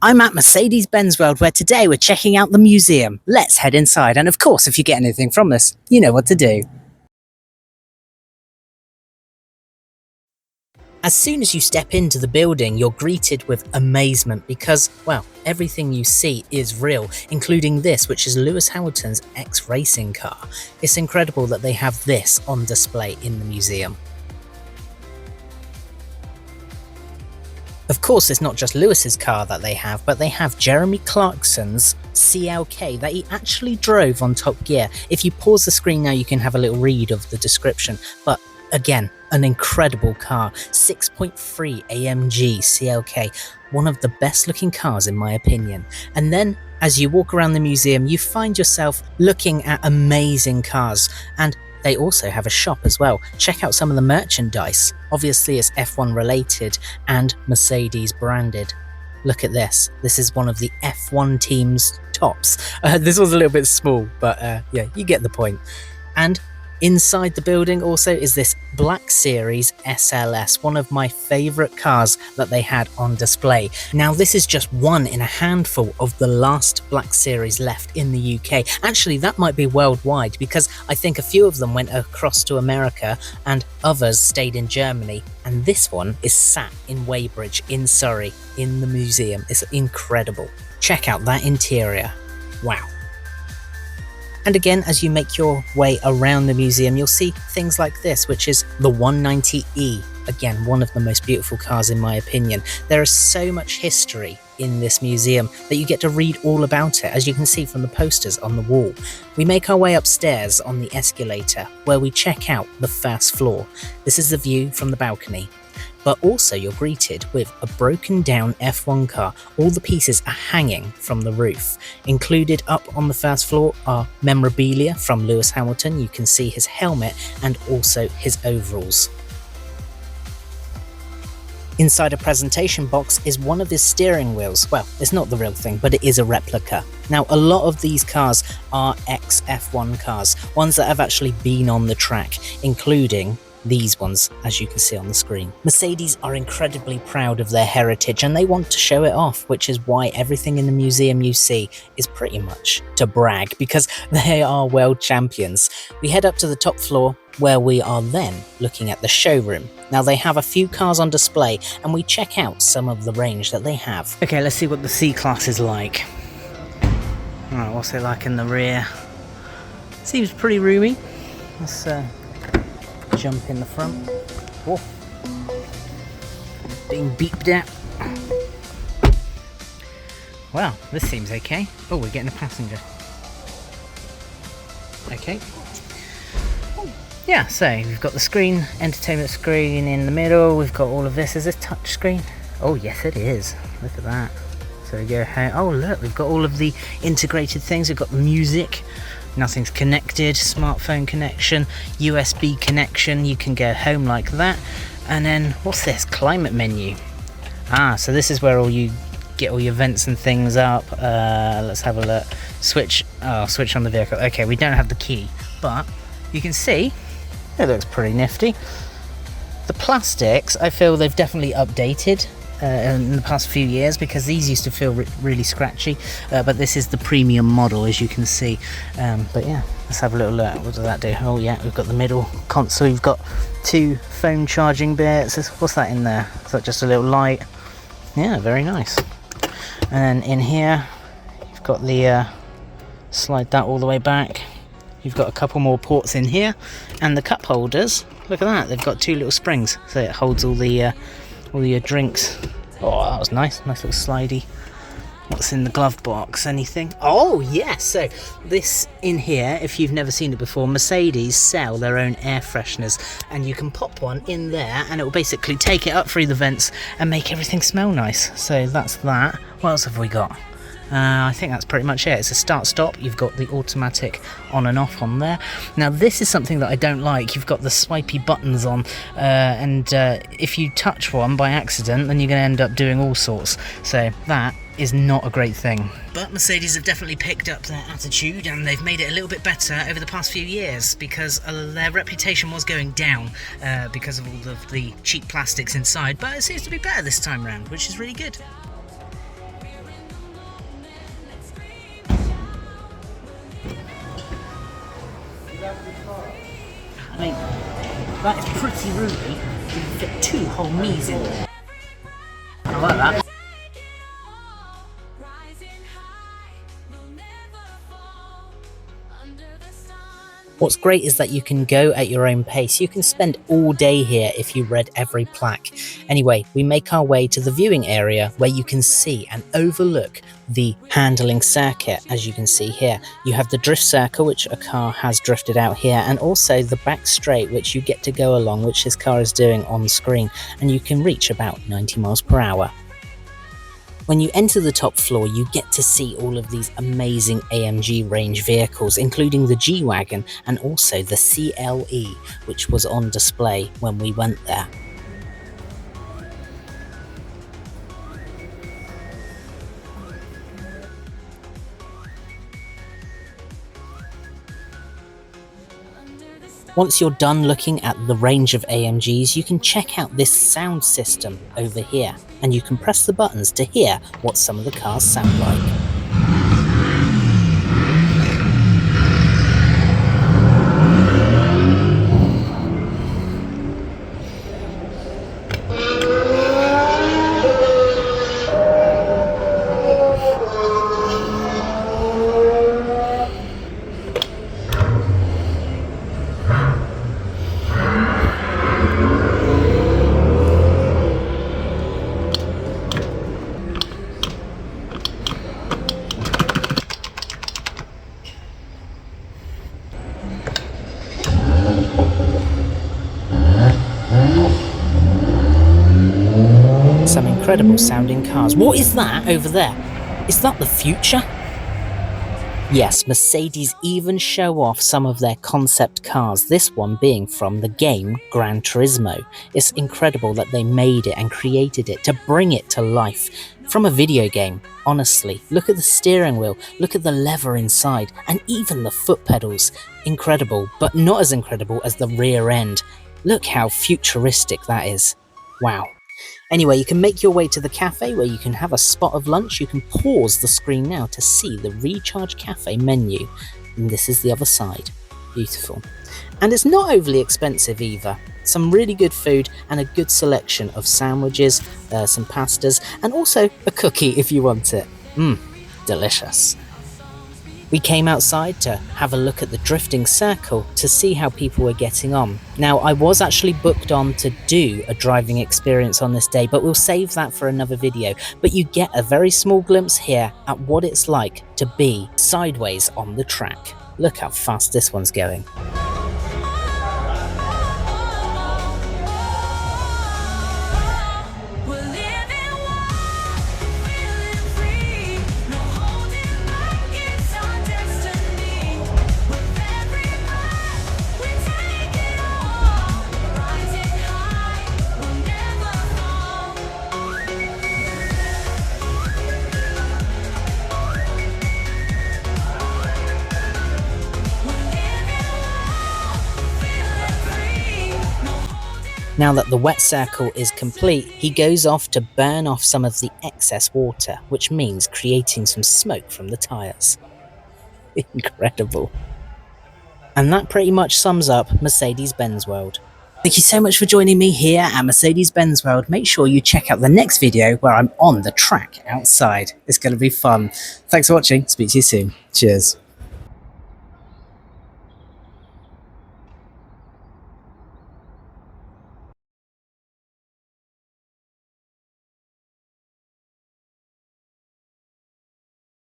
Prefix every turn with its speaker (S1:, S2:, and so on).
S1: I'm at Mercedes-Benz World, where today we're checking out the museum. Let's head inside, and of course, if you get anything from this, you know what to do. As soon as you step into the building, you're greeted with amazement because, well, everything you see is real, including this, which is Lewis Hamilton's ex-racing car. It's incredible that they have this on display in the museum. Of course, it's not just Lewis's car that they have, but they have Jeremy Clarkson's CLK that he actually drove on Top Gear. If you pause the screen now, you can have a little read of the description. But again, an incredible car, 6.3 AMG CLK, one of the best looking cars in my opinion. And then as you walk around the museum, you find yourself looking at amazing cars, and they also have a shop as well. Check out some of the merchandise. Obviously it's F1 related and Mercedes branded. Look at this. This is one of the F1 team's tops. This was a little bit small, but yeah, you get the point. And inside the building also is this Black Series SLS, one of my favourite cars that they had on display. Now this is just one in a handful of the last Black Series left in the UK. Actually, that might be worldwide because I think a few of them went across to America and others stayed in Germany. And this one is sat in Weybridge in Surrey in the museum. It's incredible. Check out that interior. Wow. And again, as you make your way around the museum, you'll see things like this, which is the 190E. Again, one of the most beautiful cars in my opinion. There is so much history in this museum that you get to read all about it, as you can see from the posters on the wall. We make our way upstairs on the escalator, where we check out the first floor. This is the view from the balcony. But also you're greeted with a broken down F1 car. All the pieces are hanging from the roof. Included up on the first floor are memorabilia from Lewis Hamilton. You can see his helmet and also his overalls. Inside a presentation box is one of his steering wheels. Well, it's not the real thing, but it is a replica. Now, a lot of these cars are ex-F1 cars, ones that have actually been on the track, including these ones, as you can see on the screen. Mercedes are incredibly proud of their heritage and they want to show it off, which is why everything in the museum you see is pretty much to brag, because they are world champions. We head up to the top floor, where we are then looking at the showroom. Now they have a few cars on display and we check out some of the range that they have. Okay, let's see what the C-Class is like. Alright, what's it like in the rear? Seems pretty roomy. Let's jump in the front. Whoa. Being beeped at. Well, this seems okay. Oh, we're getting a passenger. Okay. Yeah, so we've got the screen, entertainment screen in the middle. We've got all of this. Is this touch screen? Oh, yes, it is. Look at that. So we go ahead. Oh, look, we've got all of the integrated things. We've got the music. Nothing's connected, smartphone connection, USB connection, you can go home like that. And then, what's this? Climate menu. Ah, so this is where you get all your vents and things up. Let's have a look. Switch on the vehicle. Okay, we don't have the key, but you can see, it looks pretty nifty. The plastics, I feel they've definitely updated in the past few years, because these used to feel really scratchy, but this is the premium model, as you can see. But yeah, let's have a little look. What does that do? Oh yeah, we've got the middle console. You've got two phone charging bits. What's that in there? Is that just a little light? Yeah, very nice. And then in here you've got the slide that all the way back. You've got a couple more ports in here, and the cup holders, look at that, they've got two little springs, so it holds all your drinks. Oh, that was nice little slidey. What's in the glove box? Anything? Oh yes, so this in here, if you've never seen it before, Mercedes sell their own air fresheners, and you can pop one in there and it will basically take it up through the vents and make everything smell nice. So that's that. What else have we got? I think that's pretty much it. It's a start-stop. You've got the automatic on and off on there. Now this is something that I don't like. You've got the swipey buttons on, and if you touch one by accident, then you're going to end up doing all sorts. So that is not a great thing. But Mercedes have definitely picked up their attitude, and they've made it a little bit better over the past few years, because their reputation was going down because of all of the cheap plastics inside, but it seems to be better this time round, which is really good. That is pretty roomy. You can fit 2 whole me's in there. I like that. What's great is that you can go at your own pace. You can spend all day here if you read every plaque. Anyway, we make our way to the viewing area where you can see and overlook the handling circuit. As you can see here, you have the drift circle, which a car has drifted out here, and also the back straight, which you get to go along, which this car is doing on screen, and you can reach about 90 miles per hour. When you enter the top floor, you get to see all of these amazing AMG range vehicles, including the G-Wagon and also the CLE, which was on display when we went there. Once you're done looking at the range of AMGs, you can check out this sound system over here, and you can press the buttons to hear what some of the cars sound like. Some incredible sounding cars. What is that over there? Is that the future? Yes, Mercedes even show off some of their concept cars, this one being from the game Gran Turismo. It's incredible that they made it and created it to bring it to life from a video game. Honestly, look at the steering wheel, look at the lever inside, and even the foot pedals. Incredible, but not as incredible as the rear end. Look how futuristic that is. Wow. Anyway, you can make your way to the cafe where you can have a spot of lunch. You can pause the screen now to see the Recharge Cafe menu. And this is the other side. Beautiful. And it's not overly expensive either. Some really good food and a good selection of sandwiches, some pastas, and also a cookie if you want it. Delicious. We came outside to have a look at the drifting circle to see how people were getting on. Now, I was actually booked on to do a driving experience on this day, but we'll save that for another video. But you get a very small glimpse here at what it's like to be sideways on the track. Look how fast this one's going. Now that the wet circle is complete, he goes off to burn off some of the excess water, which means creating some smoke from the tyres. Incredible. And that pretty much sums up Mercedes-Benz World. Thank you so much for joining me here at Mercedes-Benz World. Make sure you check out the next video where I'm on the track outside. It's going to be fun. Thanks for watching. Speak to you soon. Cheers.